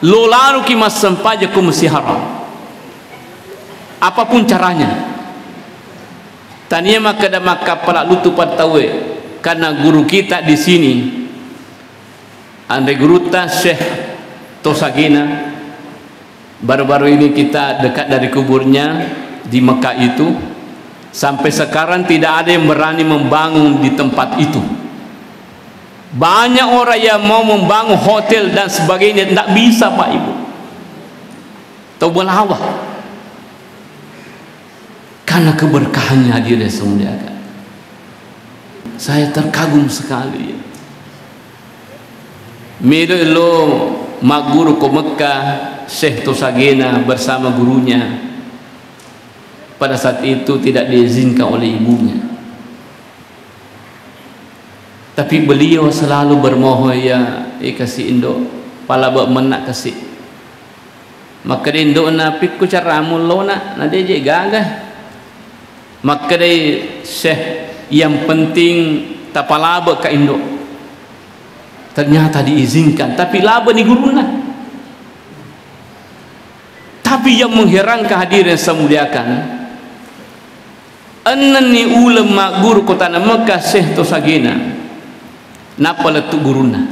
lo lalu kimas sempaja ku mesti haram apapun caranya. Tania maka dah maka pelak lutu patawe karena guru kita di sini Andre guru ta Syekh Tosagina baru-baru ini kita dekat dari kuburnya di Mekah itu, sampai sekarang tidak ada yang berani membangun di tempat itu. Banyak orang yang mau membangun hotel dan sebagainya, tidak bisa Pak Ibu. Tahu belawah karena keberkahannya hadirin semuliakan. Saya terkagum sekali. Milo mak guru ke Mekah Syekh Tosagena bersama gurunya pada saat itu tidak diizinkan oleh ibunya, tapi beliau selalu bermohon, ya kasih Indo pala bak menak kasih maka dia Indo napik ku caramu lo nak dia je gagah maka dia Syekh yang penting tapala bak ke Indo ternyata diizinkan, tapi laba ni guruna. Tapi yang mengherankan hadirin semuliakan, anani ulama guru kota Mekah Syekh Tosagena napa letu guruna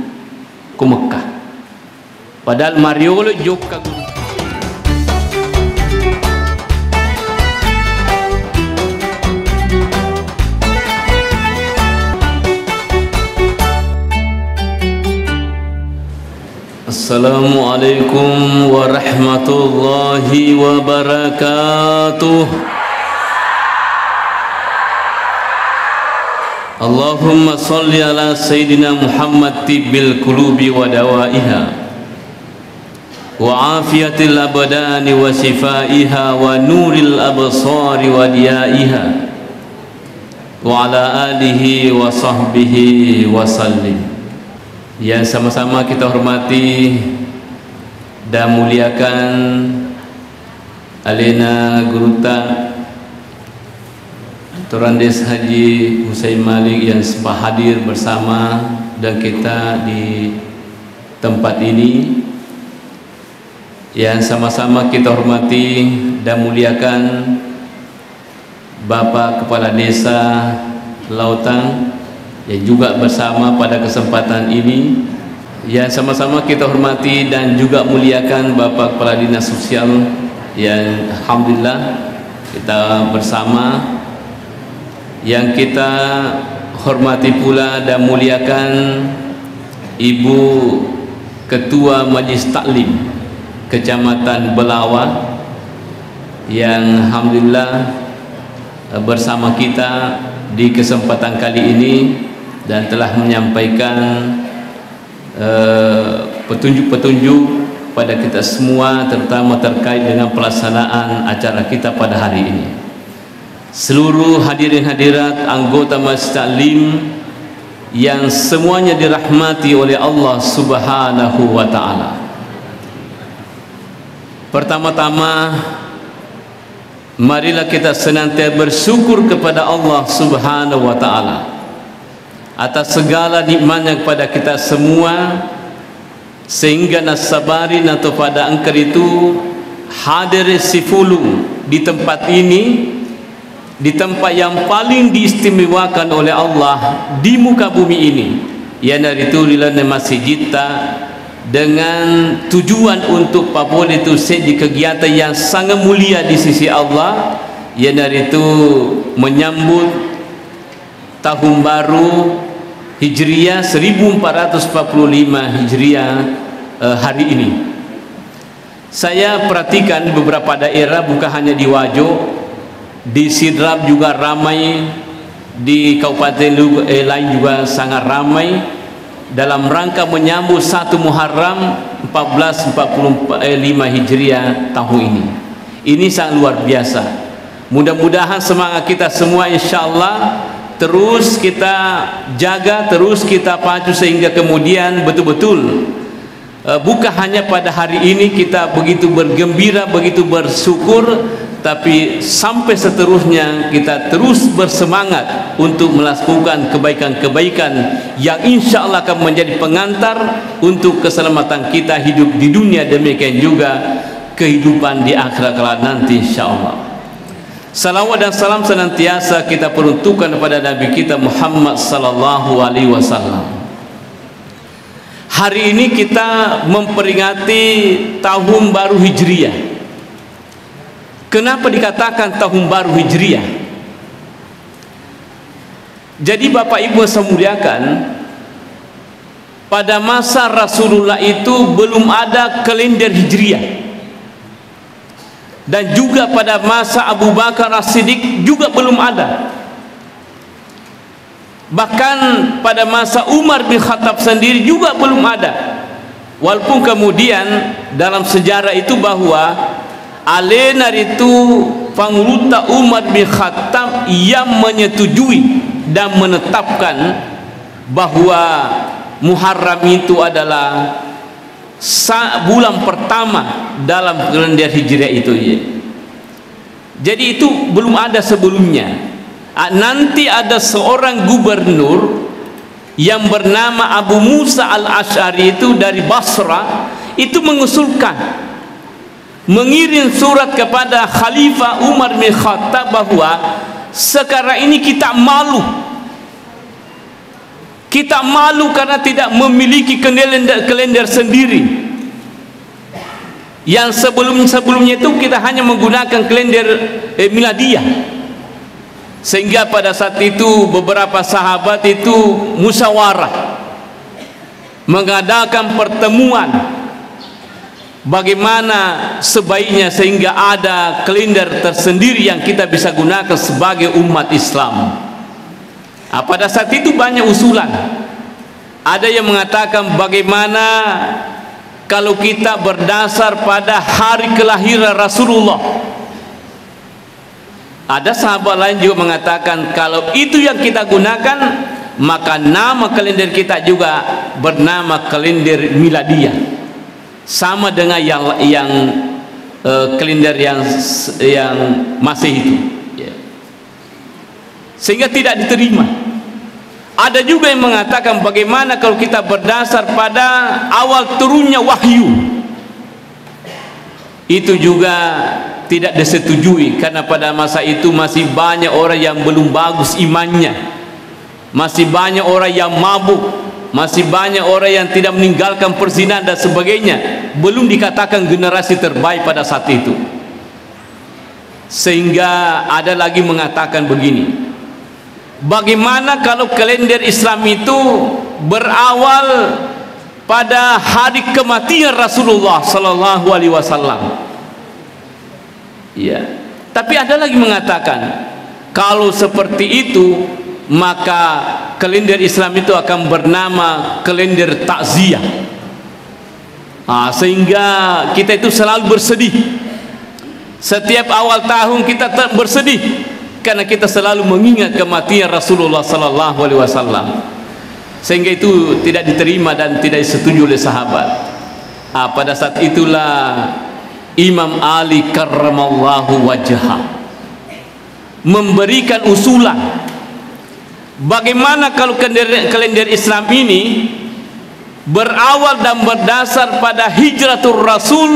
ke Mekah padahal mariolo jokka guru. Assalamualaikum warahmatullahi wabarakatuh. Allahumma salli ala Sayyidina Muhammad tibbil qulubi wa dawaiha wa afiyatil abdani wa shifaiha wa nuril absari wa diyaiha wa ala alihi wa sahbihi wa sallim. Yang sama-sama kita hormati dan muliakan Alena Guruta Turandes Haji Husain Malik yang sempat hadir bersama dan kita di tempat ini. Yang sama-sama kita hormati dan muliakan Bapak Kepala Desa Lautan yang juga bersama pada kesempatan ini. Yang sama-sama kita hormati dan juga muliakan Bapak Kepala Dinas Sosial yang alhamdulillah kita bersama. Yang kita hormati pula dan muliakan Ibu Ketua Majlis Taklim Kecamatan Belawa yang alhamdulillah bersama kita di kesempatan kali ini dan telah menyampaikan petunjuk-petunjuk pada kita semua, terutama terkait dengan pelaksanaan acara kita pada hari ini. Seluruh hadirin hadirat anggota Majlis Taklim yang semuanya dirahmati oleh Allah Subhanahu wa taala. Pertama-tama marilah kita senantiasa bersyukur kepada Allah Subhanahu wa taala atas segala nikmatnya kepada kita semua, sehingga nasabarin atau pada angker itu hadir sifulu di tempat ini, di tempat yang paling diistimewakan oleh Allah di muka bumi ini, yang dari itu lilana masjid dengan tujuan untuk Papua itu di kegiatan yang sangat mulia di sisi Allah, yang dari itu menyambut tahun baru Hijriah 1445 Hijriah hari ini. Saya perhatikan beberapa daerah, bukan hanya di Wajo, di Sidrap juga ramai, di kabupaten lain juga sangat ramai dalam rangka menyambut 1 Muharram 1445 Hijriah tahun ini. Ini sangat luar biasa. Mudah-mudahan semangat kita semua insyaallah terus kita jaga, terus kita pacu sehingga kemudian betul-betul bukan hanya pada hari ini kita begitu bergembira, begitu bersyukur, tapi sampai seterusnya kita terus bersemangat untuk melakukan kebaikan-kebaikan yang insya Allah akan menjadi pengantar untuk keselamatan kita hidup di dunia, demikian juga kehidupan di akhirat kelak nanti insya Allah. Salawat dan salam senantiasa kita peruntukkan kepada Nabi kita Muhammad sallallahu alaihi wasallam. Hari ini kita memperingati tahun baru Hijriah. Kenapa dikatakan tahun baru Hijriah? Jadi Bapak Ibu saya muliakan, pada masa Rasulullah itu belum ada kalender Hijriah, dan juga pada masa Abu Bakar As-Siddiq juga belum ada. Bahkan pada masa Umar bin Khattab sendiri juga belum ada. Walaupun kemudian dalam sejarah itu bahwa alenar itu panguluta Umar bin Khattab yang menyetujui dan menetapkan bahwa Muharram itu adalah bulan pertama dalam kalender Hijriah itu ya. Jadi itu belum ada sebelumnya. Nanti ada seorang gubernur yang bernama Abu Musa al-Ash'ari itu dari Basra, itu mengusulkan, mengirim surat kepada Khalifah Umar bin Khattab bahwa sekarang ini kita malu karena tidak memiliki kalender sendiri. Yang sebelumnya itu kita hanya menggunakan kalender miladiyah. Sehingga pada saat itu beberapa sahabat itu musyawarah, mengadakan pertemuan bagaimana sebaiknya sehingga ada kalender tersendiri yang kita bisa gunakan sebagai umat Islam. Pada saat itu banyak usulan. Ada yang mengatakan bagaimana kalau kita berdasar pada hari kelahiran Rasulullah. Ada sahabat lain juga mengatakan kalau itu yang kita gunakan, maka nama kalender kita juga bernama kalender miladiyah, sama dengan yang kalender yang masih itu ya. Sehingga tidak diterima. Ada juga yang mengatakan bagaimana kalau kita berdasar pada awal turunnya wahyu. Itu juga tidak disetujui, karena pada masa itu masih banyak orang yang belum bagus imannya, masih banyak orang yang mabuk, masih banyak orang yang tidak meninggalkan perzinahan dan sebagainya. Belum dikatakan generasi terbaik pada saat itu. Sehingga ada lagi mengatakan begini, bagaimana kalau kalender Islam itu berawal pada hari kematian Rasulullah sallallahu alaihi wasallam? Ya, tapi ada lagi mengatakan kalau seperti itu maka kalender Islam itu akan bernama kalender takziah. Sehingga kita itu selalu bersedih. Setiap awal tahun kita bersedih karena kita selalu mengingat kematian Rasulullah sallallahu alaihi wasallam. Sehingga itu tidak diterima dan tidak disetujui oleh sahabat. Pada saat itulah Imam Ali karramallahu wajhah memberikan usulan, bagaimana kalau kalender Islam ini berawal dan berdasar pada hijratul Rasul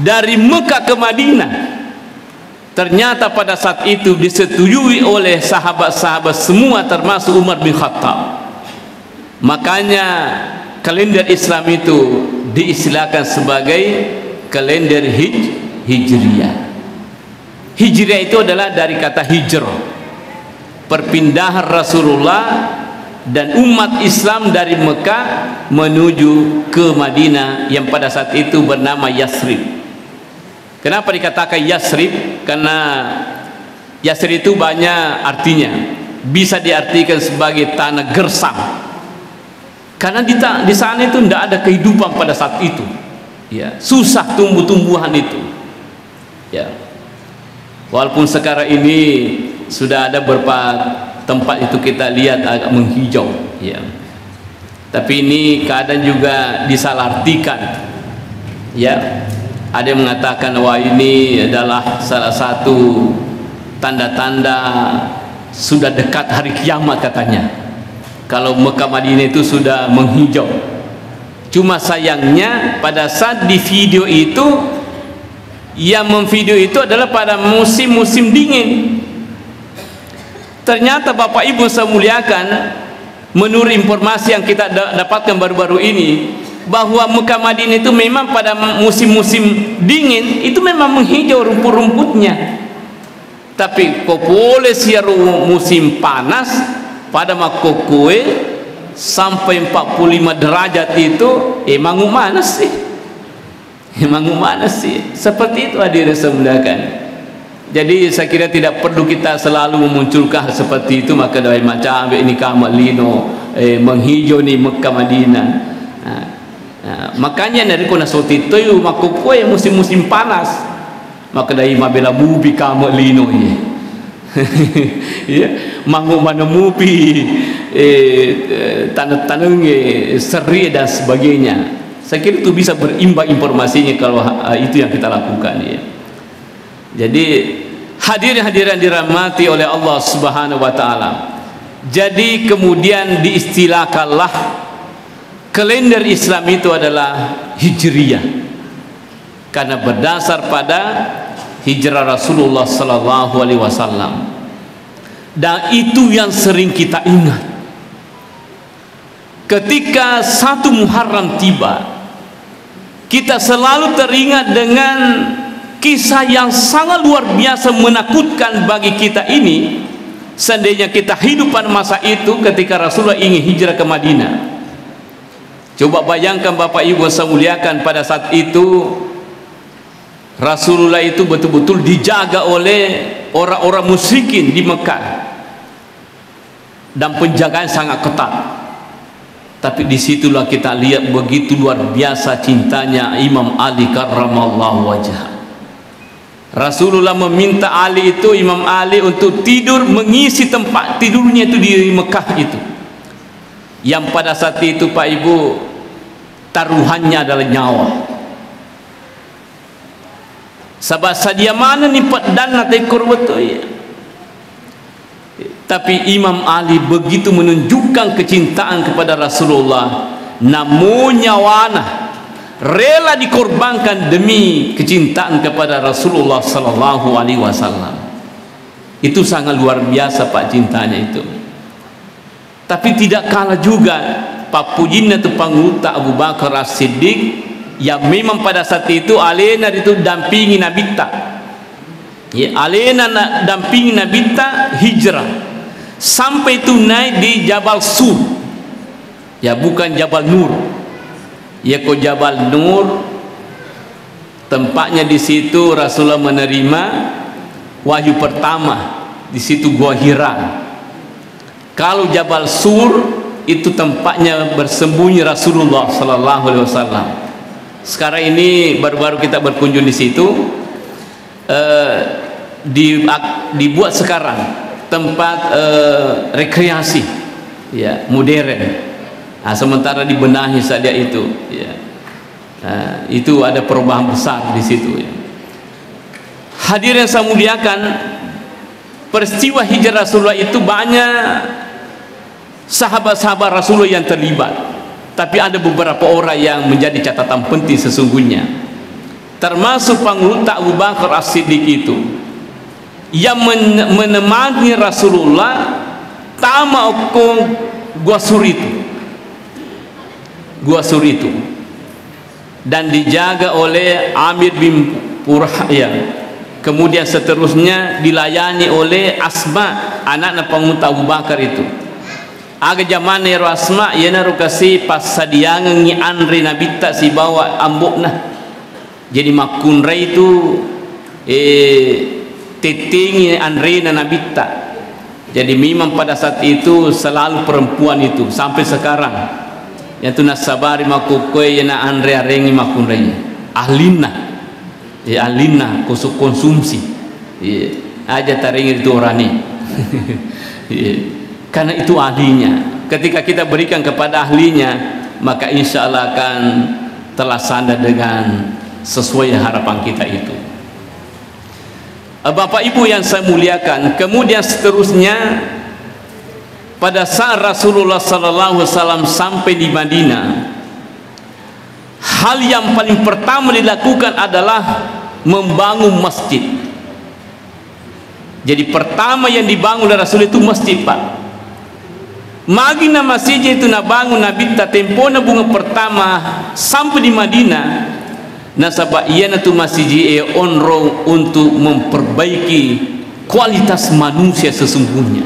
dari Mekah ke Madinah. Ternyata pada saat itu disetujui oleh sahabat-sahabat semua termasuk Umar bin Khattab. Makanya kalender Islam itu diistilahkan sebagai kalender Hijriah. Hijriah itu adalah dari kata hijrah, perpindahan Rasulullah dan umat Islam dari Mekah menuju ke Madinah yang pada saat itu bernama Yasrib. Kenapa dikatakan Yasrib? Karena Yasrib itu banyak artinya. Bisa diartikan sebagai tanah gersang, karena di sana itu tidak ada kehidupan pada saat itu ya, susah tumbuh-tumbuhan itu ya. Walaupun sekarang ini sudah ada beberapa tempat itu kita lihat agak menghijau ya, tapi ini keadaan juga disalahartikan ya. Ada yang mengatakan wah ini adalah salah satu tanda-tanda sudah dekat hari kiamat katanya, kalau Mekah Madinah itu sudah menghijau. Cuma sayangnya pada saat di video itu, yang memvideo itu adalah pada musim-musim dingin. Ternyata Bapak Ibu saya muliakan, menurut informasi yang kita dapatkan baru-baru ini, bahwa Mekah Madinah itu memang pada musim-musim dingin itu memang menghijau rumput-rumputnya. Tapi kok boleh siar musim panas pada makokue sampai 45 derajat itu, emang mana sih? Emang mana sih? Seperti itu hadirin semuliakan. Jadi saya kira tidak perlu kita selalu memunculkan seperti itu, maka dari macam ini kamal lino menghijau ni Mekah Madinah. Makanya dari kona soti itu makokue musim-musim panas, maka dari mabela mubi kamal lino ya, mangu mana mubi tanah-tanah seri dan sebagainya. Saya kira itu bisa berimbang informasinya kalau itu yang kita lakukan ya. Jadi hadirin-hadirin dirahmati oleh Allah Subhanahu wa taala. Jadi kemudian diistilahkanlah kalender Islam itu adalah Hijriyah, karena berdasar pada hijrah Rasulullah sallallahu alaihi wasallam. Dan itu yang sering kita ingat ketika 1 Muharram tiba. Kita selalu teringat dengan kisah yang sangat luar biasa menakutkan bagi kita ini. Seandainya kita hidup pada masa itu ketika Rasulullah ingin hijrah ke Madinah. Coba bayangkan Bapak Ibu saya muliakan, pada saat itu Rasulullah itu betul-betul dijaga oleh orang-orang musyrikin di Mekah, dan penjagaan sangat ketat. Tapi disitulah kita lihat begitu luar biasa cintanya Imam Ali karramallahu wajhah. Rasulullah meminta Ali itu, Imam Ali, untuk tidur, mengisi tempat tidurnya itu di Mekah itu, yang pada saat itu Pak Ibu taruhannya adalah nyawa. Sebab sadia mana ni dan nanti korbeto ya. Tapi Imam Ali begitu menunjukkan kecintaan kepada Rasulullah, namun nyawana rela dikorbankan demi kecintaan kepada Rasulullah sallallahu alaihi wasallam. Itu sangat luar biasa Pak cintanya itu. Tapi tidak kalah juga Pak Pujinna itu pangluta Abu Bakar As-Siddiq, yang memang pada saat itu alena itu dampingi Nabi tak ya, alena dampingi Nabi tak hijrah sampai itu naik di Jabal Sur ya, bukan Jabal Nur ya, kok Jabal Nur tempatnya. Di situ Rasulullah menerima wahyu pertama, di situ Gua Hira. Kalau Jabal Sur itu tempatnya bersembunyi Rasulullah sallallahu alaihi wasallam. Sekarang ini baru-baru kita berkunjung di situ, dibuat sekarang tempat rekreasi ya, modern. Nah, sementara dibenahi saja itu ya. Itu ada perubahan besar di situ ya. Hadirin yang saya muliakan, peristiwa hijrah Rasulullah itu banyak sahabat-sahabat Rasulullah yang terlibat, tapi ada beberapa orang yang menjadi catatan penting sesungguhnya, termasuk pangluta Abu Bakar As-Siddiq itu, yang menemani Rasulullah tama okong Gua Sur itu, dan dijaga oleh Amir bin Purhaya. Kemudian seterusnya dilayani oleh Asma, anak pangluta Abu Bakar itu. Aga zaman ero Asma yana rukasi pas sadiangan ngi Andre Nabi tak si bawa ambok nah. Jadi makunra itu titingi Andre na Nabi tak. Jadi memang pada saat itu selalu perempuan itu sampai sekarang. Yang tu nasabari makukoy yana Andre arengi makunra ini. Ahlina. Ya ahlina kusuk konsumsi. Ya aja taringi itu orani. Ya. Karena itu ahlinya. Ketika kita berikan kepada ahlinya, maka insya Allah akan terlaksana dengan sesuai harapan kita itu. Bapak Ibu yang saya muliakan, kemudian seterusnya pada saat Rasulullah SAW sampai di Madinah, hal yang paling pertama dilakukan adalah membangun masjid. Jadi pertama yang dibangun oleh Rasul itu masjid, Pak. Magina masjid itu na bangun Nabi ta tempo na bunga pertama sampai di Madinah. Nasabah ia tu masjid onrong untuk memperbaiki kualitas manusia sesungguhnya.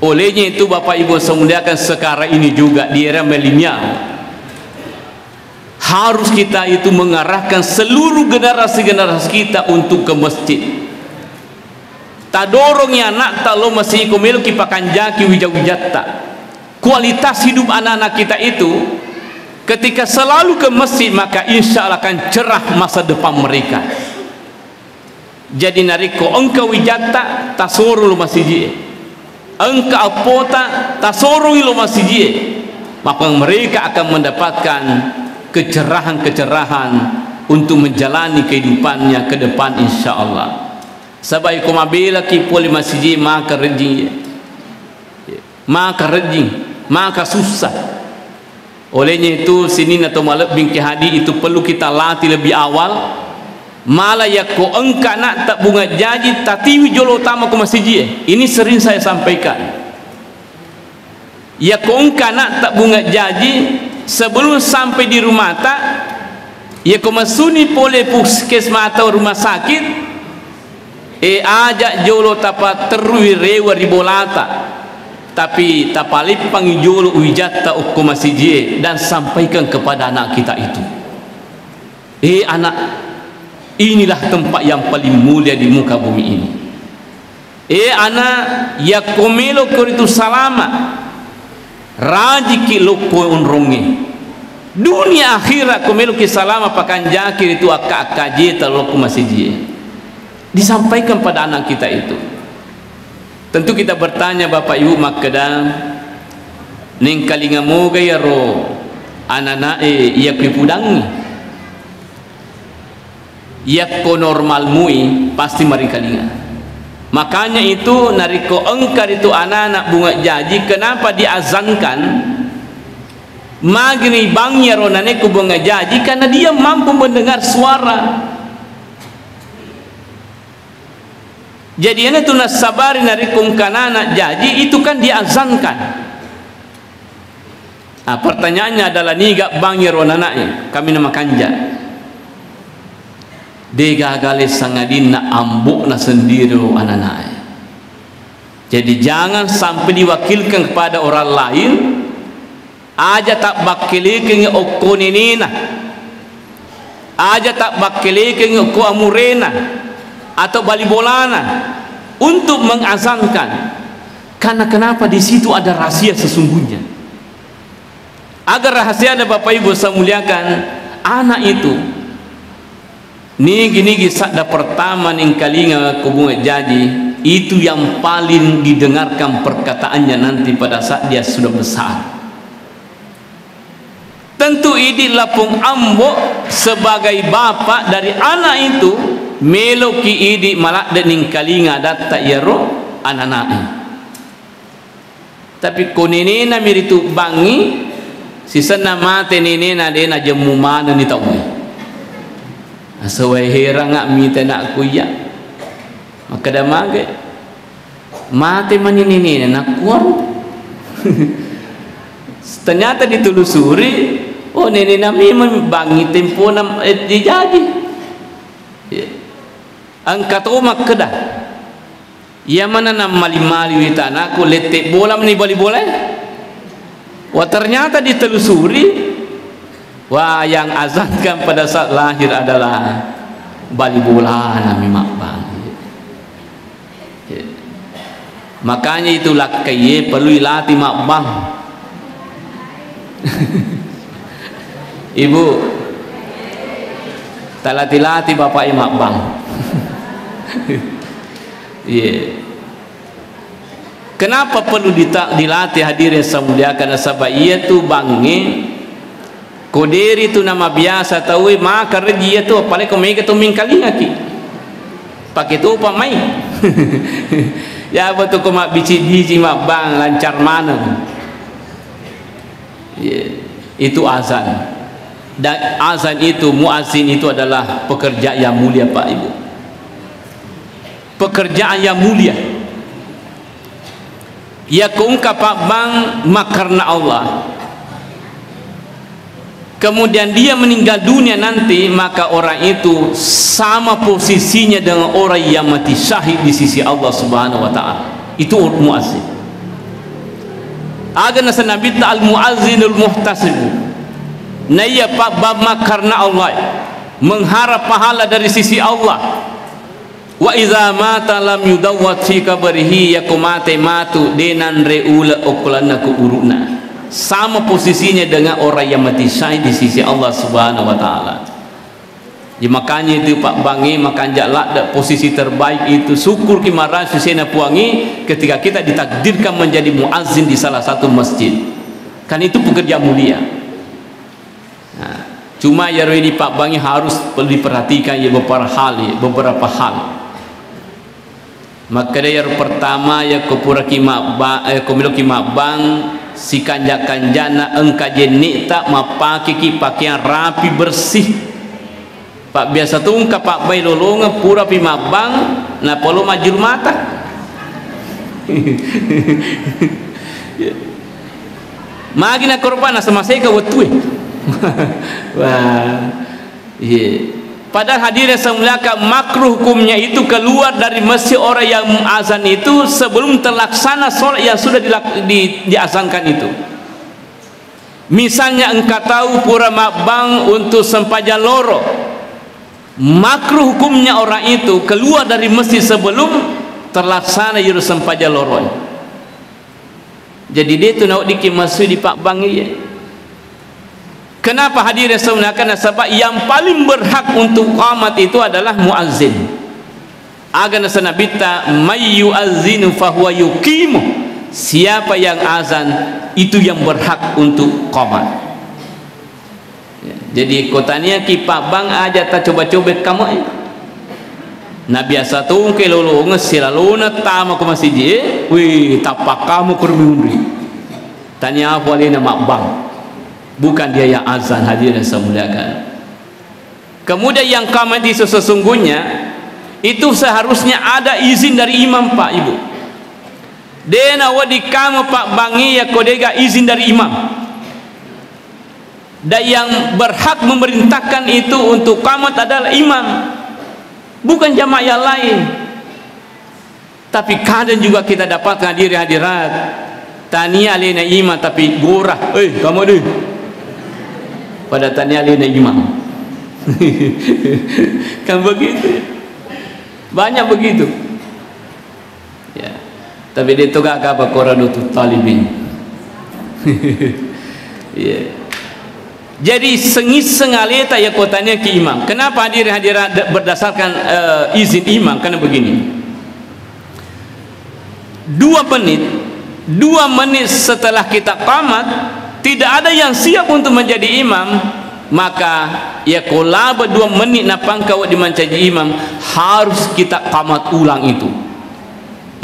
Olehnya itu Bapak Ibu semuliakan, sekarang ini juga di era milenial harus kita itu mengarahkan seluruh generasi-generasi kita untuk ke masjid. Tak dorong ya anak tak lo masih komelo kipakan jaki wijak-wijatta. Kualitas hidup anak-anak kita itu ketika selalu ke masjid, maka insya Allah akan cerah masa depan mereka. Jadi nariko engkau wijata tasoro lo masjid, engkau apota tasoro lo masjid, maka mereka akan mendapatkan kecerahan-kecerahan untuk menjalani kehidupannya ke depan insya Allah. Sabai kumabila ki poli masjid maka rejing, maka susah. Olehnya itu sinin atau malap bingki hadi itu perlu kita latih lebih awal. Malah ya ko engka nak tak bunga jaji tatiwi jolo utama ke masjid. Ini sering saya sampaikan. Ya ko engka nak tak bunga jaji sebelum sampai di rumah tak, ya ko masuni pole puskesmas atau rumah sakit. Ajak jolo tapa terui rewa ribolata. Tapi tapalip pangijolo wijata ukko masjid dan sampaikan kepada anak kita itu. Anak, inilah tempat yang paling mulia di muka bumi ini. Anak, ya komelo koritu salama. Rajiki loko unrongi. Dunia akhirat komelo ki salama pakan jakir itu akak jeta loko masjid. Disampaikan pada anak kita itu. Tentu kita bertanya Bapak Ibu makadam ning kalinga moga ya ro anak iya pipudangi ya ko normal mui pasti mari kalinga. Makanya itu nariko engkar itu anak-anak bunga jaji, kenapa diazankan magni bangnya ro naneku bunga jaji? Karena dia mampu mendengar suara. Jadi ini tu nasabari narikum kanana jaji itu kan diazankan. Nah, pertanyaannya adalah niga bangir wanananya kami nama kanja. Dega galis sangadin na ambuk na sendiri anananya. Jadi jangan sampai diwakilkan kepada orang lain. Aja tak bakilikin okko ninina. Aja tak bakilikin okko amurena. Atau balibolana untuk mengazankan. Karena kenapa? Di situ ada rahasia sesungguhnya. Agar rahasia ada Bapak Ibu saya muliakan, anak itu nigi sadda pertama ning kalinga kubunga jaji itu yang paling didengarkan perkataannya nanti pada saat dia sudah besar. Tentu ini lapung ambo sebagai bapak dari anak itu melo ki idi malak dening kalinga datta yero anak-anak. Tapi konenena miritu bangi sisana mate nenena dena jemu mana ni tahu. Asawai herang ngak mita nak kuya. Maka dah mage mate mani nenena nak kuar. Ternyata ditelusuri, oh nenena memang bangi tempo nam dijadi. Angkat rumah kedah ya mana nam mali-mali wita anakku letek bola meni boleh wah ternyata ditelusuri wah yang azankan pada saat lahir adalah bali bola nami makbang. Makanya itulah kaya perlu latih makbang. Ibu talati-lati bapak imak bang. Yeah. Kenapa perlu dilatih hadirin saya muliakan? Sebab ia tu bangi Koderi tu nama biasa tahu maka reji tu apalagi kau mega tu mingkali ngaki pakai tu apa mai ya betul kau mak bici mak bang lancar mana itu azan. Dan azan itu, muazzin itu adalah pekerjaan yang mulia Pak Ibu, pekerjaan yang mulia. Ya keungkap Pak Bang mak karena Allah, kemudian dia meninggal dunia nanti, maka orang itu sama posisinya dengan orang yang mati syahid di sisi Allah Subhanahu wa taala. Itu muazzin. Agana sanabita al muazzinul muhtasib. Naya Pak Bama karena Allah, mengharap pahala dari sisi Allah. Wa iza mata lam yudawwat fi kabrihi, yakumate matu denan reula okulana ku uruna. Sama posisinya dengan orang yang mati syahid di sisi Allah Subhanahu wa taala. Jadi makanya itu Pak Bangi makan jalak posisi terbaik itu syukur ki marah susena puangi ketika kita ditakdirkan menjadi muazzin di salah satu masjid. Kan itu pekerjaan mulia. Nah, cuma ya ini Pak Bangi harus diperhatikan ya beberapa hal. Maka yang pertama ya kopura kimak komilo kimak bang si kanjak-kanjana engka jenik tak mapaki ki pakaian rapi bersih. Pak biasa tu engka Pak Bay lolonga pura pimak bang na polo majul mata. Magina korban sama saya ke wetui. Wah, yeah. Padahal hadirin semulaka makruh hukumnya itu keluar dari masjid orang yang azan itu sebelum terlaksana solat yang sudah diazankan itu. Misalnya engkau tahu pura makbang untuk sempajan loro, makruh hukumnya orang itu keluar dari masjid sebelum terlaksana yur sempajan loro. Jadi dia tu nak dikit masjid di Pak Bang ya. Kenapa hadirin sebenarnya? Sebab yang paling berhak untuk qamat itu adalah muazzin. Agana sanabita may yuazzinu fahuwa yuqimu. Siapa yang azan itu yang berhak untuk qamat. Jadi kotanya ki Pak Bang aja tak coba-coba kamu. Nah biasa tu ke lolo ngesilaluna tama ke masjid. Wih tapak kamu kurmiundri. Tanya apa lena Mak Bang. Bukan dia yang azan, hadirin saya muliakan. Kemudian yang qamat itu sesungguhnya itu seharusnya ada izin dari imam Pak Ibu. Dena wadi kamu Pak Bangi ya kodega izin dari imam. Dan yang berhak memerintahkan itu untuk qamat adalah imam, bukan jamaah yang lain. Tapi kadang juga kita dapatkan hadirat tania lena imam tapi gorah, kamu deh. Pada tanya lena imam. Kan begitu. Banyak begitu. Ya. Tapi dia tu gak apa Qur'anul talibin. Ya. Jadi sengit-seng aleta ya kotanya ke imam. Kenapa hadirat berdasarkan izin imam? Karena begini. 2 menit setelah kita qamat tidak ada yang siap untuk menjadi imam, maka ya kolaba 2 menit napang kau dimenjadi imam harus kita qamat ulang itu.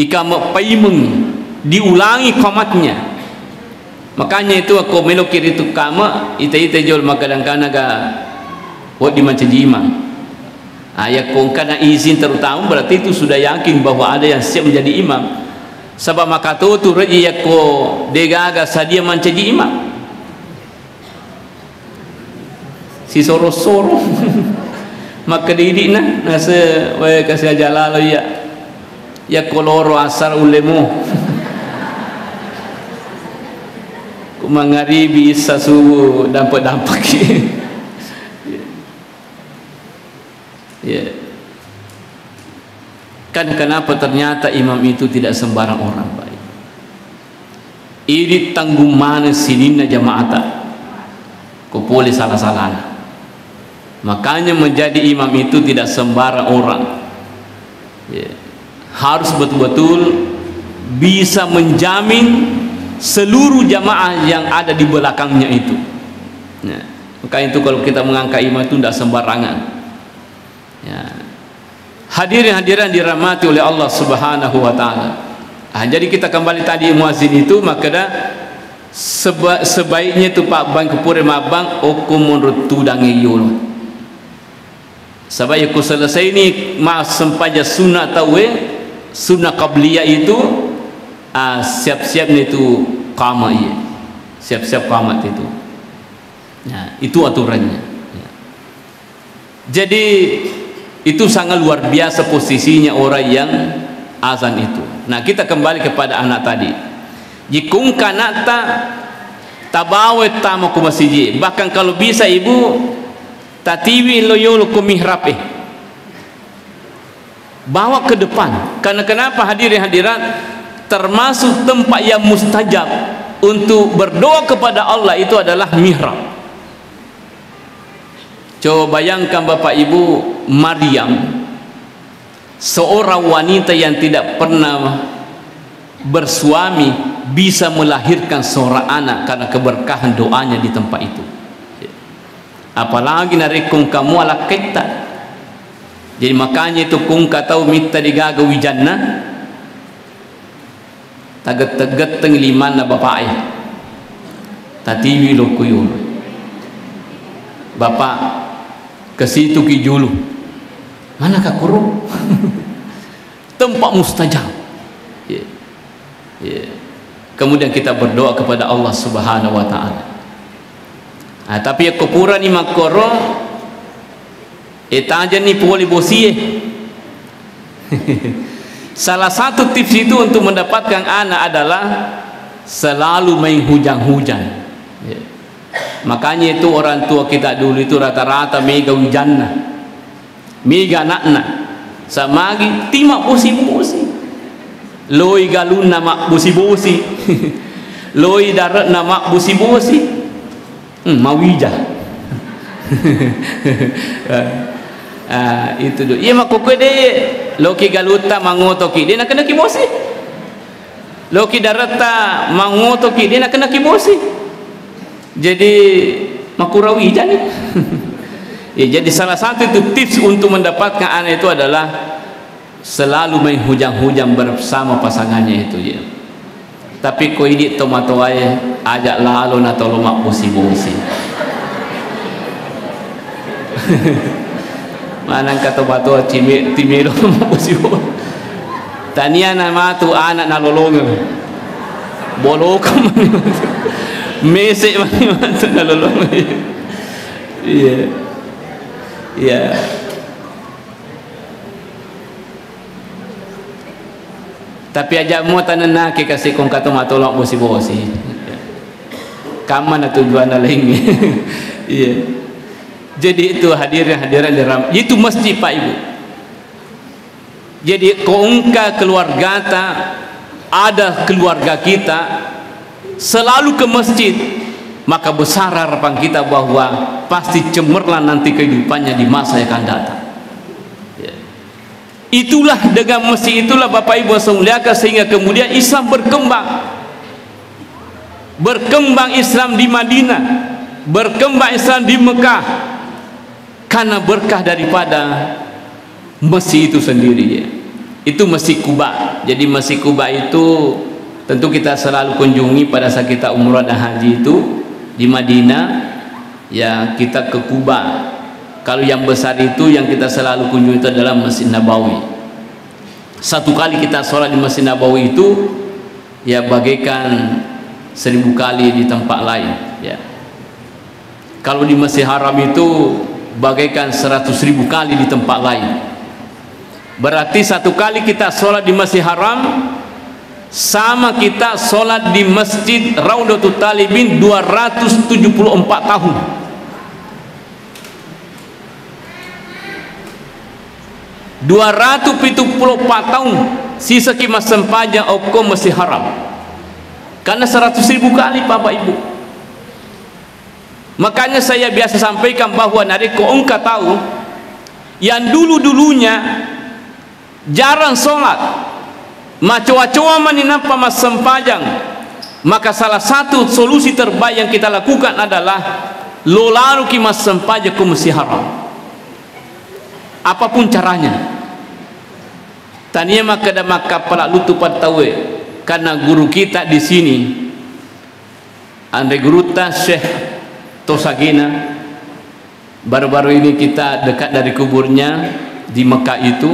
Ikamat paimeng diulangi qamatnya. Makanya itu aku melukir itu kama ita jol makadang-kadang ga buat dimenjadi imam. Ya kong kana izin terutama berarti itu sudah yakin bahwa ada yang siap menjadi imam. Sebab maka tu reji ko degaga sadia menjadi imam. Si soro-soro maka didik nasa wae kasih jalalo ya koloro asar ulemu kumangaribi sasu dampak ya. Kan kenapa ternyata imam itu tidak sembarang orang baik. Ini tanggung mana sinina jamaata kau boleh salah-salah. Makanya menjadi imam itu tidak sembarang orang ya. Harus betul-betul bisa menjamin seluruh jamaah yang ada di belakangnya itu ya. Maka itu kalau kita mengangkat imam itu tidak sembarangan. Ya. Hadirin-hadirin dirahmati oleh Allah Subhanahu wa taala. Jadi kita kembali tadi muazin itu, maka dah sebaiknya tu Pak Bang Kepure Mabang oku menurut tudang yul. Sebab aku selesai ni mas sempaja sunnah tawe sunnah qabliyah itu siap-siap ni tu qamat ye. Siap-siap qamat itu. Ya, itu aturannya. Ya. Jadi itu sangat luar biasa posisinya orang yang azan itu. Nah, kita kembali kepada anak tadi. Jikung kanata tabawe tamu ke masjid. Bahkan kalau bisa ibu tatiwi loyol ke mihrab bawa ke depan. Karena kenapa hadirin hadirat termasuk tempat yang mustajab untuk berdoa kepada Allah itu adalah mihrab. Coba bayangkan Bapak Ibu, Maryam, seorang wanita yang tidak pernah bersuami, bisa melahirkan seorang anak karena keberkahan doanya di tempat itu. Apalagi narikung kamu ala kita. Jadi makanya itu kung katau minta digaga wijana taget-taget teng liman na bapak tatiwi lo kuyul bapak ke situ ki julu mana ka kurung tempat mustajab. Kemudian kita berdoa kepada Allah Subhanahu wa taala. Tapi kepura ni makoro aja ni boleh bosie. Salah satu tips itu untuk mendapatkan anak adalah selalu main hujan-hujan. Makanya itu orang tua kita dulu itu rata-rata mega hujanna, mega nakna, sama lagi timak bosi-bosi, loi galun nama bosi-bosi, loi darat nama bosi-bosi, mawija. Itu tu. Iya mak kau de loki galuta mangotoki dia nak kena kibosi. Loki darata mangotoki dia nak kena kibosi. Jadi makurawi jadi. Ya, jadi salah satu itu tips untuk mendapatkan anak itu adalah selalu main hujan-hujan bersama pasangannya itu ya. Tapi kau ini tomato aja ajak lalu na tolo mak bosi-bosi. Mana kata batu timiro bosi-bosi. Tania nama tu anak nalolongan. Bolokam. Mesek mana tu nalolongan. Iya. Ya. Tapi aja mau tanan nak kasih kong kata mak tolak bosi-bosi. Kaman tujuan lain. Iya. Jadi itu hadirin dalam itu mesti Pak Ibu. Jadi keungka keluarga ta ada keluarga kita selalu ke masjid, maka besar harapan kita bahwa pasti cemerlang nanti kehidupannya di masa yang akan datang. Itulah dengan masjid itulah Bapak Ibu semuliakan sehingga kemudian Islam berkembang Islam di Madinah, berkembang Islam di Mekah karena berkah daripada masjid itu sendiri ya. Itu Masjid Quba. Jadi Masjid Quba itu tentu kita selalu kunjungi pada saat kita umrah dan haji itu di Madinah ya, kita ke Quba. Kalau yang besar itu yang kita selalu kunjungi itu adalah Masjid Nabawi. Satu kali kita sholat di Masjid Nabawi itu ya bagaikan 1000 kali di tempat lain ya. Kalau di Masjid Haram itu bagaikan 100.000 kali di tempat lain. Berarti satu kali kita sholat di Masjid Haram sama kita sholat di Masjid Raudatul Talibin 274 tahun. 274 tahun sisa kimas sempajang okom Masjid Haram karena 100.000 kali Bapak Ibu. Makanya saya biasa sampaikan bahwa nariko engkau tahu yang dulu-dulunya jarang sholat macoa-coa maninapa mas sempajang, maka salah satu solusi terbaik yang kita lakukan adalah lo lalu ki mas sempaja ku mesti haram apapun caranya. Tania maka dah maka pelak lutu patawe karena guru kita di sini Andre guru ta Syekh Tosagina, baru-baru ini kita dekat dari kuburnya di Mekah itu.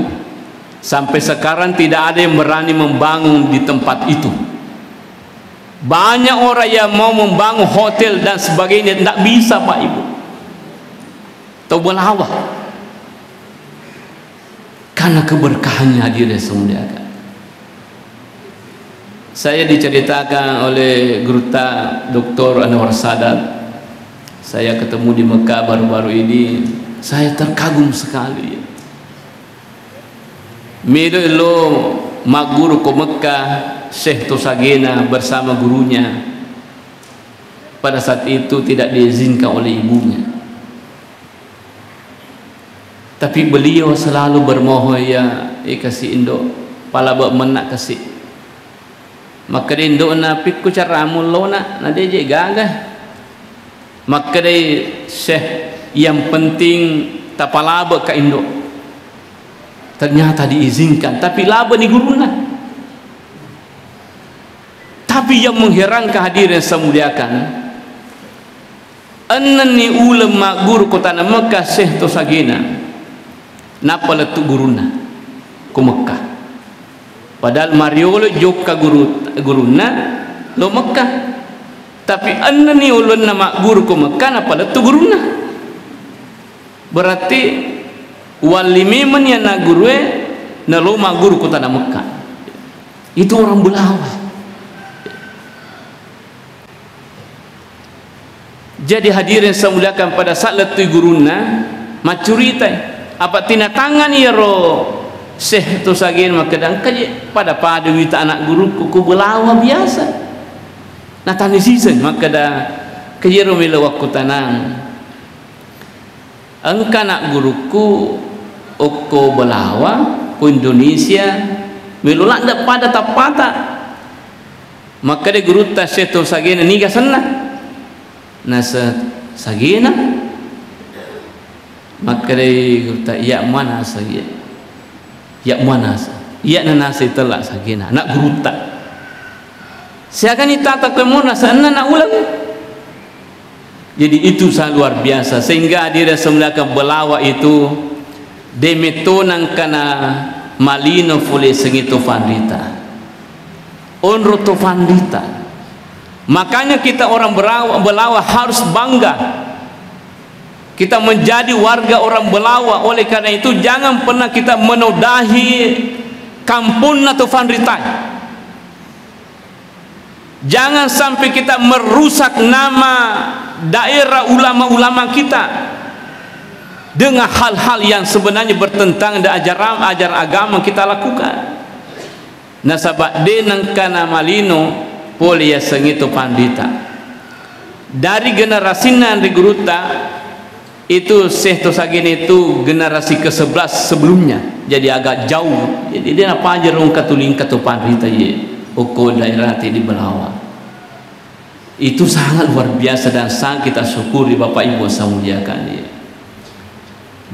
Sampai sekarang tidak ada yang berani membangun di tempat itu. Banyak orang yang mau membangun hotel dan sebagainya, tidak bisa Pak Ibu. Tahu belawah karena keberkahannya hadirin semuliakan. Saya diceritakan oleh Guru Ta Dr. Anwar Sadat. Saya ketemu di Mekah baru-baru ini, saya terkagum sekali. Milo lo mak guru ke Mekah Syekh Tosagena bersama gurunya. Pada saat itu tidak diizinkan oleh ibunya, tapi beliau selalu bermohon, ya kasih induk pala bak menak kasih. Maka dia induk na pikku cara amul lo nak dia je gagah. Maka dia Syekh yang penting tapala bak ka induk. Ternyata diizinkan, tapi laba ni guruna. Tapi yang mengherankan hadirin semuliakan, annani ulama guru kota Mekah Syekh Tosagena napa letu guruna ku Mekah. Padahal mariolo jokka guruna lo Mekah. Tapi annani ulun nama guru ku Mekah napa letu guruna. Berarti wali memang yang nak guru na loma guru kota Mekah. Itu orang Belawah. Jadi hadirin semuliakan pada saat letu guruna macurita apa tina tangan ya ro Syekh Tosagena maka dan kaje pada wita anak guru ku Belawah biasa. Nah tani season maka dah kaje ro mila waktu tanang. Engkau nak guruku Oko Belawah ku Indonesia melulak dak pada tapata. Maka dia guru ta Syekh Tosagena ni ga sana nasa Sagena. Maka dia guru ta ya mana saya ya mana ya nasa telak Sagena nak guru ta siakan itata ke mana sana nak ulang. Jadi itu sangat luar biasa sehingga dia semuliakan Belawah itu demetonang kana malino fule sengito fandita onro to fandita. Makanya kita orang Belawah harus bangga kita menjadi warga orang Belawah. Oleh karena itu jangan pernah kita menodahi kampung atau fandita. Jangan sampai kita merusak nama daerah ulama-ulama kita dengan hal-hal yang sebenarnya bertentangan dengan ajaran agama kita lakukan. Nasabak denang kana malino polia sengito pandita. Dari generasi nanti guruta itu Syekh Tosagena itu generasi ke-11 sebelumnya. Jadi agak jauh. Jadi dia apa aja rong katuling katu pandita ye. Oko daerah di Belawah. Itu sangat luar biasa dan sangat kita syukuri Bapak Ibu semuliakan ya.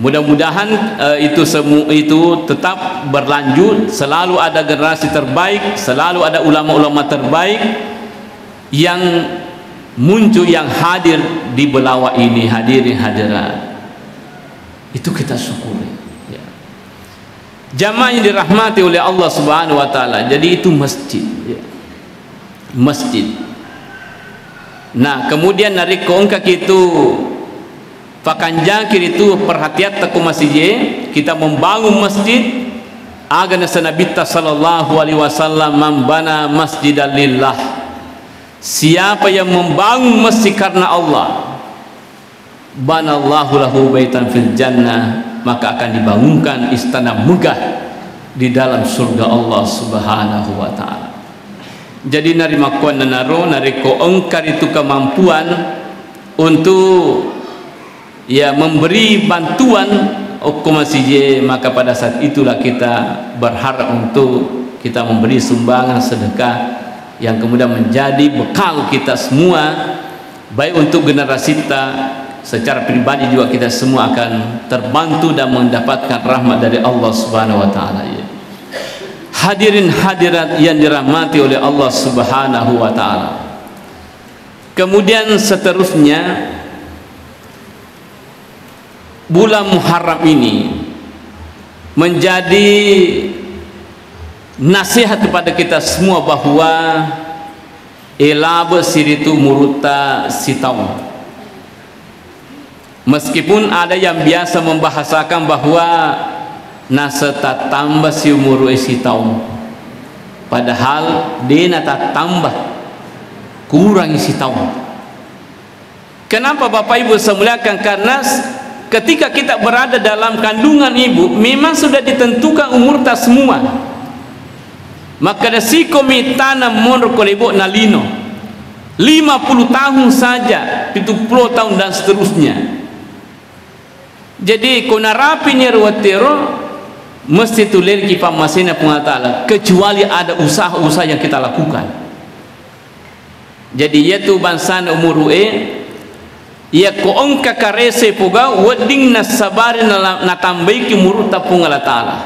Mudah-mudahan itu tetap berlanjut, selalu ada generasi terbaik, selalu ada ulama-ulama terbaik yang muncul, yang hadir di Belawah ini, hadirin hadirat. Itu kita syukuri ya. Jamaah yang dirahmati oleh Allah Subhanahu wa taala. Jadi itu masjid ya. Masjid. Nah, kemudian dari kongkak itu pakanjangkir itu perhatian taku masjid, kita membangun masjid agar Nabi sallallahu alaihi wasallam membana masjidan lillah. Siapa yang membangun masjid karena Allah, banallahu lahu baitan fil jannah, maka akan dibangunkan istana megah di dalam surga Allah Subhanahu wa taala. Jadi narima kuan naro nariko engkar itu kemampuan untuk ya memberi bantuan masjid, maka pada saat itulah kita berharap untuk kita memberi sumbangan sedekah yang kemudian menjadi bekal kita semua, baik untuk generasi secara pribadi juga kita semua akan terbantu dan mendapatkan rahmat dari Allah Subhanahu wa taala. Hadirin hadirat yang dirahmati oleh Allah Subhanahu wa taala. Kemudian seterusnya, bulan Muharram ini menjadi nasihat kepada kita semua bahwa elaba siritu muruta sitau. Meskipun ada yang biasa membahasakan bahwa nasa tak tambah si umur isi tahun, padahal dia tak tambah, kurang isi tahun. Kenapa Bapak Ibu saya muliakan? Karena ketika kita berada dalam kandungan ibu, memang sudah ditentukan umur tak semua. Maka ada si komitana monor kolebo nalino 50 tahun saja, 70 tahun dan seterusnya. Jadi kona rapi ni ruwatero mesti tulen ki pamasina pengatala, kecuali ada usaha-usaha yang kita lakukan. Jadi yaitu bansan umur ia ko onka karese puga wedding nasabari na tambai ki muruta pungala taala.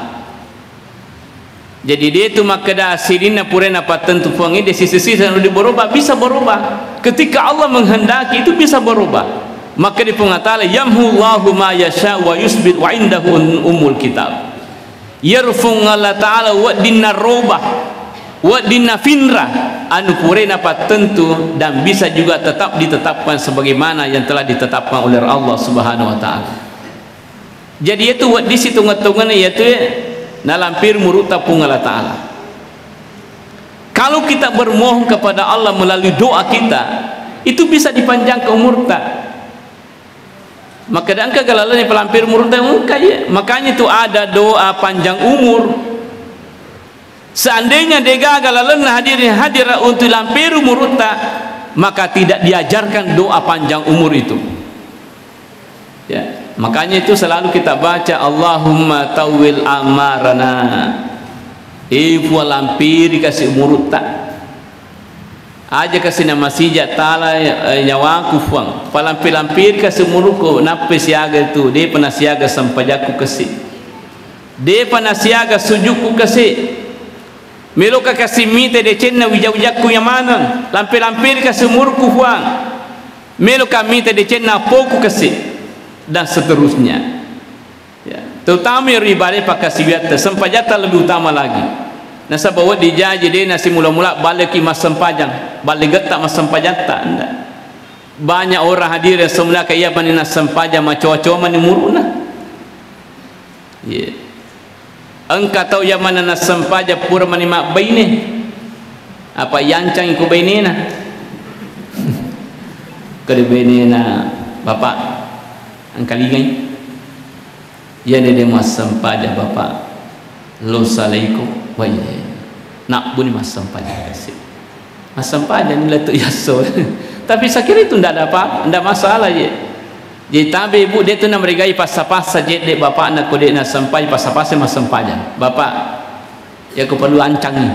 Jadi dia itu makada sirina purena patentu puangi di sisi-sisi yang berubah bisa berubah. Ketika Allah menghendaki itu bisa berubah. Maka di pengatala yamhullahu ma yasha wa yusbit wa indahu umul kitab. Yarfung Allah taala wa dinna robah wa dinna finra anu purena patentu dan bisa juga tetap ditetapkan sebagaimana yang telah ditetapkan oleh Allah Subhanahu wa taala. Jadi itu di situ ngatungan yaitu nalampir muruta pungala taala. Kalau kita bermohon kepada Allah melalui doa kita, itu bisa dipanjangkan umur tak. Maka dan kegalalan yang pelampir umur tak ya. Makanya itu ada doa panjang umur. Seandainya dia galalan hadir untuk lampir umur tak, maka tidak diajarkan doa panjang umur itu. Ya, makanya itu selalu kita baca Allahumma tawil amarana. Ibu lampir kasih umur tak. Aja kasih nama sijat tala nyawaku fuang palampir-lampir kasih muruko nape siaga tu dia pernah siaga sampajaku kasih dia pernah siaga sujuku kasih meloka kasih mite de cenna wijak-wijakku yang mana lampir-lampir kasih muruku fuang meloka mite de cenna poku kasih dan seterusnya ya. Terutama ribare pakai siwata sampajata lebih utama lagi. Nasa bawa dijaji dia nasi mula-mula balik ki mas sempajang balik getak mas sempajang tak anda. Banyak orang hadir yang semula kaya bani nas sempajang maco-maco mani muruna. Ya. Engkau tahu yang mana nas sempajang pura mani mak baini. Apa yancang iku baini na? Kali baini na bapak angkalingai. Ya dia mas sempajang bapak. Assalamualaikum. Wah iya. Nak bunyi mas sampainya kasih. Mas sampainya nilai tu yaso. Tapi saya kira itu tidak ada apa, tidak masalah je. Jadi tabi ibu dia tu nak merigai pas-pas je dek bapak nak kode nak sampai pas-pas mas sampainya. Bapak, ya aku perlu ancang ni.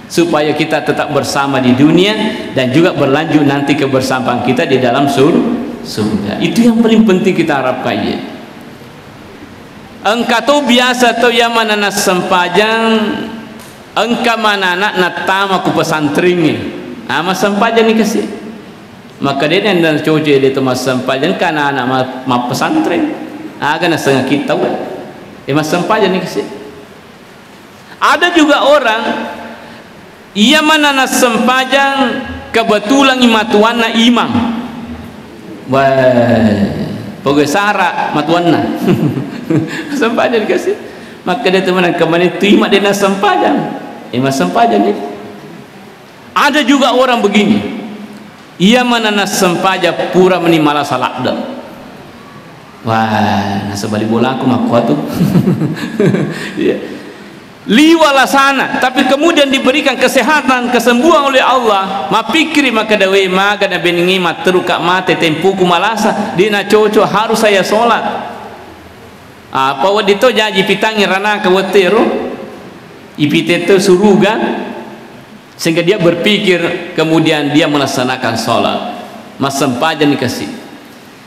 Supaya kita tetap bersama di dunia dan juga berlanjut nanti kebersamaan kita di dalam surga. Itu yang paling penting kita harapkan je. Engkau tu biasa tu yang mana nak sempajang, engkau mana nak tama ku pesantren ni, mas sempajang ni kasih. Maka dia dan cuci dia tu mas sempajang kan anak mas pesantren, agak nak setengah kita mas sempajang ni kasih. Ada juga orang yang mana nak sempajang kebetulan imatuanna imam, wah. Pokoknya syarat matuanna sempajang dikasih. Maka dia teman kemana itu imat dia nak sempajang mas sempajang ni. Ada juga orang begini ia mana nak sempajang pura menimala salat dah. Wah nasa balik bola aku makwa tu. Liwalah sana tapi kemudian diberikan kesehatan kesembuhan oleh Allah mapikri maka dawe maga na beningi matruka mate tempuku malasa dina coco harus saya solat apa wadito janji pitangi rana ke wetero ipiteto suruga sehingga dia berpikir kemudian dia melaksanakan solat mas sempajan dikasih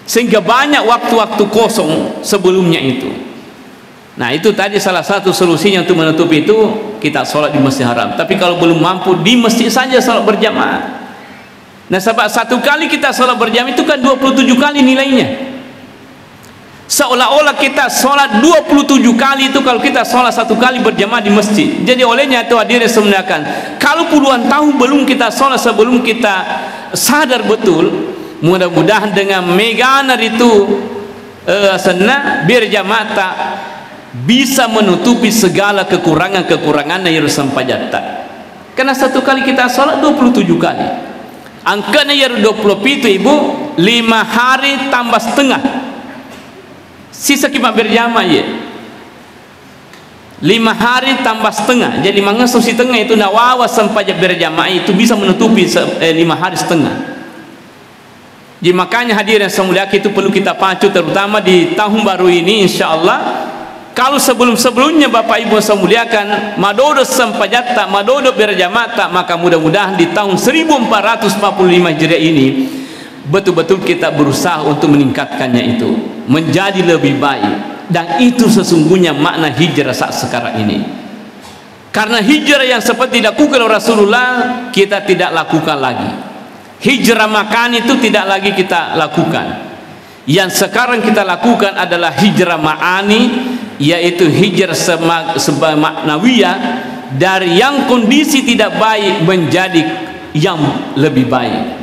sehingga banyak waktu-waktu kosong sebelumnya itu. Nah, itu tadi salah satu solusinya untuk menutupi itu, kita sholat di Masjid Haram. Tapi kalau belum mampu, di masjid saja sholat berjamaah. Nah, sebab satu kali kita sholat berjamaah itu kan 27 kali nilainya. Seolah-olah kita sholat 27 kali itu kalau kita sholat satu kali berjamaah di masjid. Jadi olehnya itu hadirin semuanya, kalau puluhan tahun belum kita sholat sebelum kita sadar betul, mudah-mudahan dengan meganar itu senang berjamaah tak bisa menutupi segala kekurangan-kekurangan yang sampajata. Karena satu kali kita sholat 27 kali. Angkanya yang 27 ibu, 5 hari tambah setengah. Sisa kita berjamaah ya. 5 hari tambah setengah. Jadi mengasuh si tengah itu nawawa sampai berjamaah itu bisa menutupi 5 hari setengah. Jadi makanya hadirin semulia itu perlu kita pacu, terutama di tahun baru ini insyaallah. Kalau sebelum-sebelumnya Bapak Ibu saya muliakan madodo sampajata, madodo berjamaah, maka mudah-mudahan di tahun 1445 Hijriah ini betul-betul kita berusaha untuk meningkatkannya itu menjadi lebih baik. Dan itu sesungguhnya makna hijrah saat sekarang ini. Karena hijrah yang seperti dilakukan oleh Rasulullah kita tidak lakukan lagi. Hijrah makan itu tidak lagi kita lakukan. Yang sekarang kita lakukan adalah hijrah ma'ani, yaitu hijrah semaknawiyah, dari yang kondisi tidak baik menjadi yang lebih baik.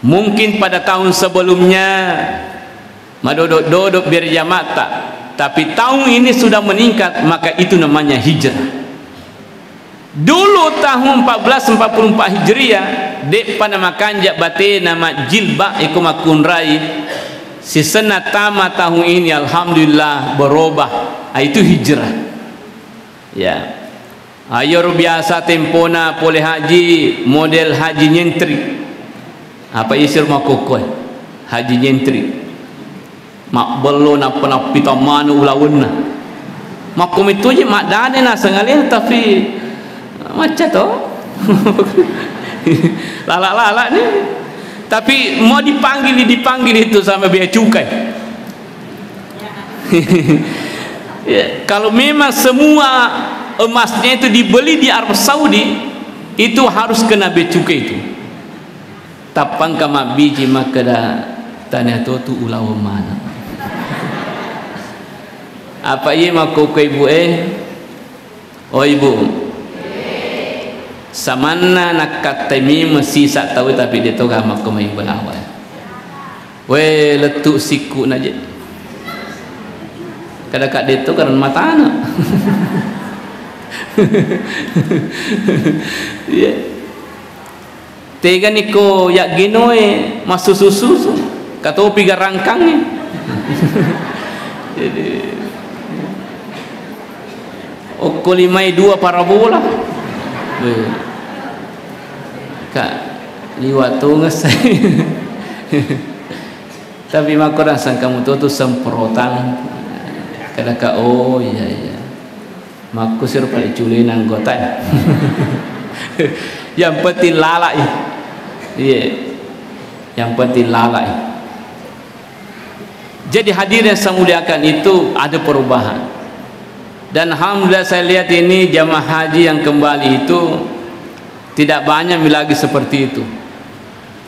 Mungkin pada tahun sebelumnya madodok-dodok berjamaah, tapi tahun ini sudah meningkat, maka itu namanya hijrah. Dulu tahun 1444 Hijriah dek pada makan jak bate nama jilbab ikumakunrai. Sisena tama tahun ini alhamdulillah berubah. Itu hijrah. Ya. Ayo biasa tempona boleh haji model haji nyentrik. Apa isir makokoi? Haji nyentrik. Mak belon apa pita manu ulawunna. Makom itu je mak dane na sengalih tapi macam tu. Lala-lala ni. Tapi mau dipanggil itu sama bea cukai. Ya, kalau memang semua emasnya itu dibeli di Arab Saudi, itu harus kena bea cukai itu. Tapang kama biji makada tanya tu ulau mana. Apa ia makoko ibu oh ibu. Samana nak katemi mesti sak tahu tapi dia tahu gamak kau mai berawal. We letuk siku naje. Kadang-kadang dia tu karena mata anak. Ya. Tega niko yak ginoe masuk susu. Kata piga rangkangnya. Jadi okolimai 2 parabola. Kak liwat tu ngesai. Tapi mak rasa kamu tu semprotan. Kadang-kadang oh iya. Mak kusir paling culin anggota. Yang penting lalai. Iya. Yang penting lalai. Jadi hadirin saya muliakan itu ada perubahan. Dan alhamdulillah saya lihat ini jamaah haji yang kembali itu tidak banyak lagi seperti itu.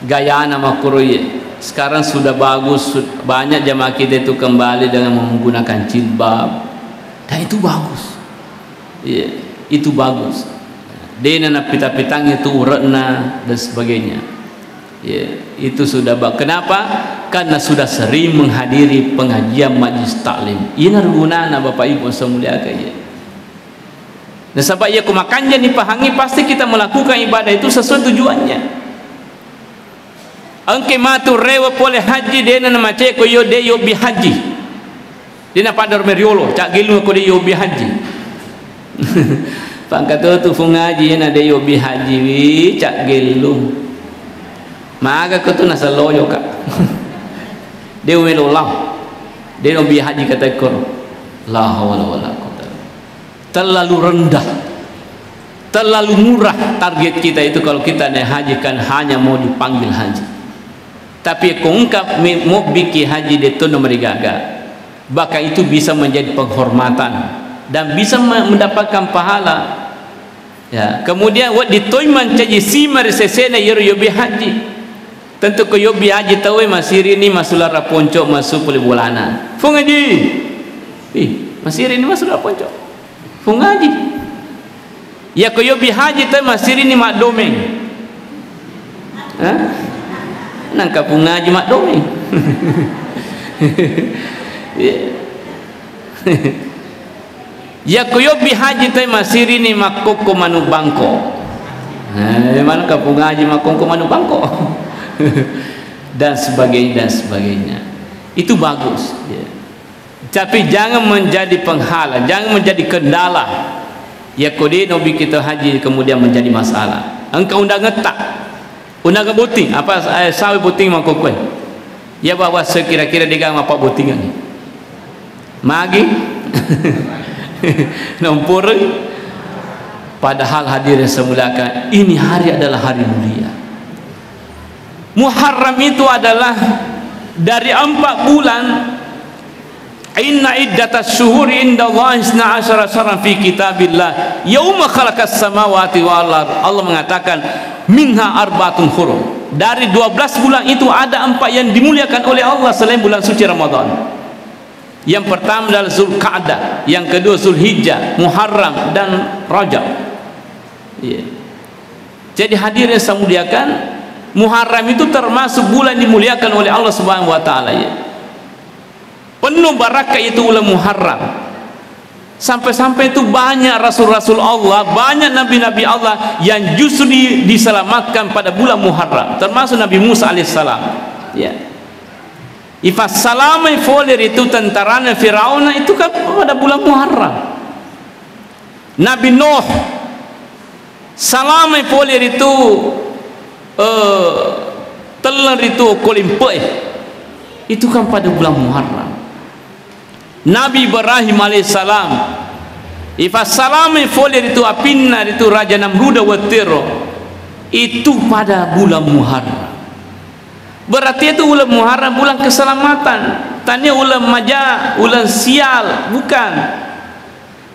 Gaya nama Kuroye sekarang sudah bagus, banyak jamaah kita itu kembali dengan menggunakan jilbab. Dan itu bagus. Ya, itu bagus. Dena na pitang itu uratna dan sebagainya. Ya, itu sudah bagus. Kenapa? Karena sudah sering menghadiri pengajian majlis taklim. Ini gunanya Bapak Ibu semulia kaya. Dan sebab ia kumakannya dipahami pasti kita melakukan ibadah itu sesuai tujuannya. Angke matu rewa boleh haji dena nama cek ko yo de yo bi haji. Dena padar meriolo cak gilu ko de yo bi haji. Pangkat tu fungaji na de yo bi haji wi cak gilu. Maka ko tu nasa loyo kak. Dia melolah. Dia nabi haji kata ekor. La hawla wala quwwata. Terlalu rendah. Terlalu murah target kita itu kalau kita naik haji kan hanya mau dipanggil haji. Tapi kungkap mau bikin haji itu nomor gaga, bahkan itu bisa menjadi penghormatan dan bisa mendapatkan pahala. Ya, kemudian wad ditoiman caji simar sesena yobi haji. Tentu ko yobi haji tahu masih ini masulah raponco masuk pulih bulana. Fung haji. Masih ini masulah raponco. Fung haji. Ya ko yobi haji tahu masih ini mak domeng. Hah? Nangka fung haji mak domeng. Ya kuyobi haji tay masiri ni makoko manu bangko. Mana kapung haji makoko manu bangko. Dan sebagainya. Itu bagus. Ya. Tapi jangan menjadi penghalang, jangan menjadi kendala. Ya kode nabi kita haji kemudian menjadi masalah. Engkau undang ngetak, undang buting apa sawi buting makoko. Ya bawa sekira-kira digang apa butingan. Magi. Nampur. Padahal hadirin semulakan, ini hari adalah hari mulia. Muharram itu adalah dari 4 bulan. Inna iddatas syuhuri indallahi 12 syahran fi kitabillah yauma khalaqas samawati wal ard. Allah mengatakan minha arba'atun hurum. Dari 12 bulan itu ada 4 yang dimuliakan oleh Allah selain bulan suci Ramadan. Yang pertama adalah Zulqa'dah, yang kedua Zulhijjah, Muharram dan Rajab. Yeah. Jadi hadirin saya muliakan, Muharram itu termasuk bulan dimuliakan oleh Allah Subhanahu wa taala ya. Penuh barakah itu bulan Muharram. Sampai-sampai itu banyak rasul-rasul Allah, banyak nabi-nabi Allah yang justru diselamatkan pada bulan Muharram, termasuk Nabi Musa alaihissalam. Ya. Yeah. Ifas salamai folir itu tentaranya Firaun itu kan pada bulan Muharram. Nabi Nuh salamai folir itu teler itu kolimpe itu kan pada bulan Muharram. Nabi Ibrahim alaihissalam ifas salamai folir itu apinna itu Raja Namrud wa Tiro itu pada bulan Muharram. Berarti itu bulan Muharram bulan keselamatan. Tanya ulam maja, ulam sial, bukan.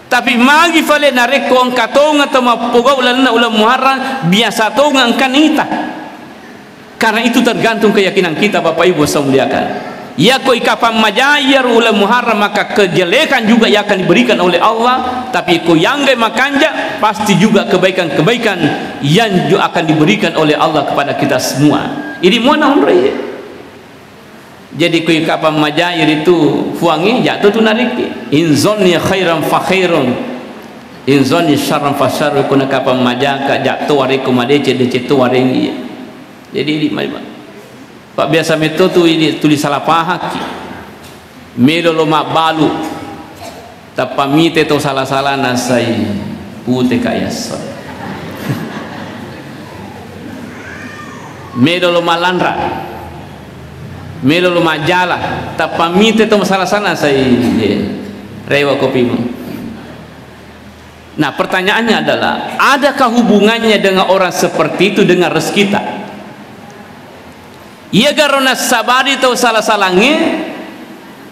Tapi magi fale nareko ang katong atau mapoga ulan Muharram biasa tong angkan ita. Karena itu tergantung keyakinan kita Bapak Ibu sekalian. Ya ko ikapan majayar ulam Muharram maka kejelekan juga yang akan diberikan oleh Allah, tapi ko yangge makanja pasti juga kebaikan-kebaikan yang juga akan diberikan oleh Allah kepada kita semua. Ini mana umrah. Jadi kui kapan majair itu fuangi jatuh tu nariki. Inzonni khairan fa khairun, inzonni syarran fa syarrun. Kuna kapan majaka jatuh wariku madece dece tu waringi. Jadi ini Pak biasa meto tu ini tulis salah pahaki. Melo lo mak balu. Tapamite to salah-salah nasai pute kayasot. Melo lo malandra, melo lo majala, tapamite to masalah sana saya rewa kopimu. Nah pertanyaannya adalah, adakah hubungannya dengan orang seperti itu dengan rezeki kita? Ia garona sabari to salah salangnya,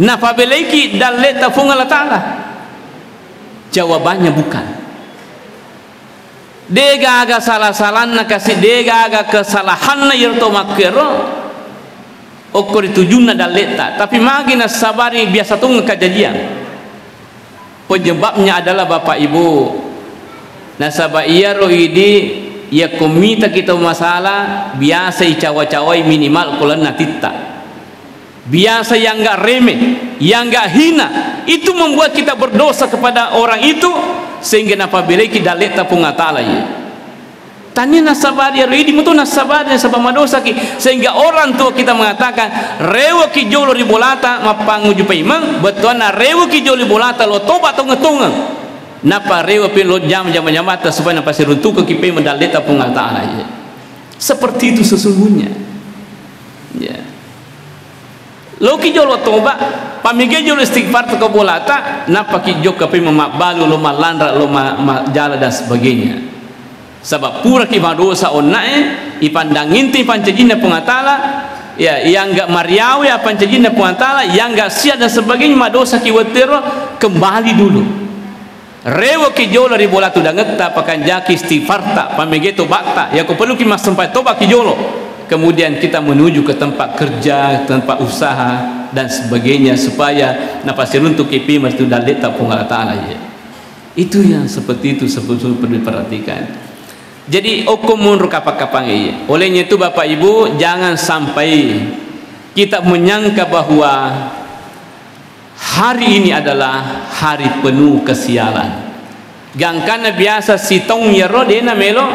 nafabeleki dalle tafunga Allah Taala. Jawabannya bukan. Dega aga salah-salah na kasih dega aga kesalahan na yerto makero okor tujuna daleta tapi magi na sabari biasa tung kejadian. Penyebabnya adalah Bapak Ibu nasaba iya roidi ya komita kita masalah biasa cawa-cawai minimal kulan natita biasa yang enggak remeh yang enggak hina itu membuat kita berdosa kepada orang itu sehingga apabila kita daleta pungatala ya tanya nasabari ini mutu nasabari nasabah madosa ki sehingga orang tua kita mengatakan rewa ki jolo ribolata mapangu jupai mang betul na rewa ki jolo ribolata lo tobat atau ngetungang napa rewa pi lo jam mata supaya napa siruntuk ke kipai mendaleta pungatala ya seperti itu sesungguhnya ya lo ki jolo tobat pamige jolo istighfar to bolata napa ki jok kape mamakbalu lo malandra lo jala dan sebagainya sebab pura ki madosa onnae ipandang inti pancejina pengatala ya yang enggak mariawi apa cajina puantala yang enggak sia dan sebagainya madosa kiwatero kembali dulu rewo kijolo ribola tu dangeta pakan jaki istighfarta pamegeto bakta ya ko perlu ki mas sampai toba kijolo kemudian kita menuju ke tempat kerja tempat usaha dan sebagainya supaya napasir untuk kipi mertu daleta pungala taala ya itu yang seperti itu sebetulnya perlu diperhatikan. Jadi okomun rukapakapang iya. Olehnya itu Bapak Ibu jangan sampai kita menyangka bahwa hari ini adalah hari penuh kesialan. Gangkana biasa sitong yero dena melo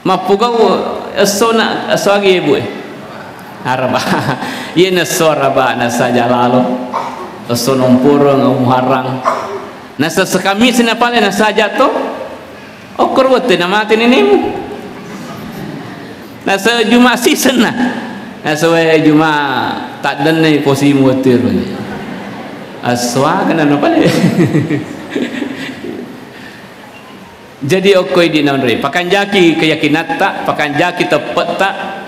mapugau esona aswagi ibu araba iya nasoraba nasa jalalo esonompuro ngumuharang nasa sekami sinapale nasa jato okor wote namate ninimu nasa juma season na nasa juma tak dan ni posi wote aswa kana no pale jadi okoi di naunre pakanjaki keyakinata pakanjaki tepeta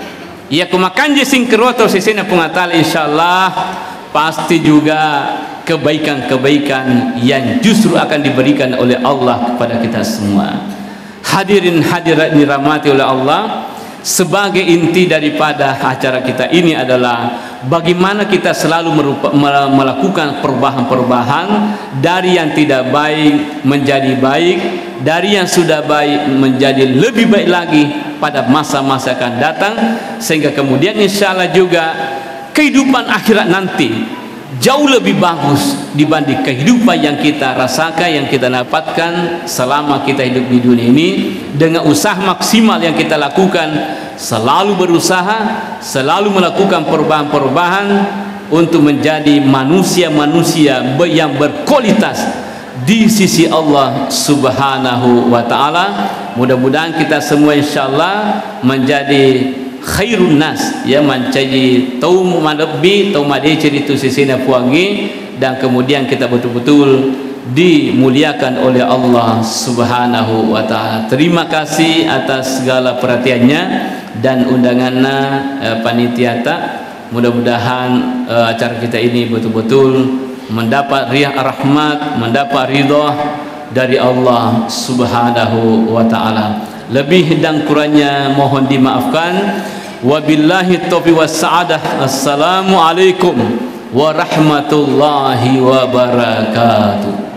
ya kumakanji singkeroto sisina pungatal insyaallah pasti juga kebaikan-kebaikan yang justru akan diberikan oleh Allah kepada kita semua. Hadirin hadirat dirahmati oleh Allah, sebagai inti daripada acara kita ini adalah bagaimana kita selalu melakukan perubahan-perubahan dari yang tidak baik menjadi baik, dari yang sudah baik menjadi lebih baik lagi pada masa-masa akan datang, sehingga kemudian insyaallah juga kehidupan akhirat nanti jauh lebih bagus dibanding kehidupan yang kita rasakan, yang kita dapatkan selama kita hidup di dunia ini. Dengan usaha maksimal yang kita lakukan, selalu berusaha, selalu melakukan perubahan-perubahan untuk menjadi manusia-manusia yang berkualitas di sisi Allah Subhanahu wa Ta'ala. Mudah-mudahan kita semua insyaallah menjadi khairun nas ya, menjadi taum manabi taum ade cerita sisina puangi, dan kemudian kita betul-betul dimuliakan oleh Allah Subhanahu wa Ta'ala. Terima kasih atas segala perhatiannya dan undangannya panitiata. Mudah-mudahan acara kita ini betul-betul mendapat rahmat, mendapat ridha dari Allah Subhanahu wa Ta'ala. Lebih dan kurangnya mohon dimaafkan. Wabillahi taufiq was sa'adah. Assalamualaikum warahmatullahi wabarakatuh.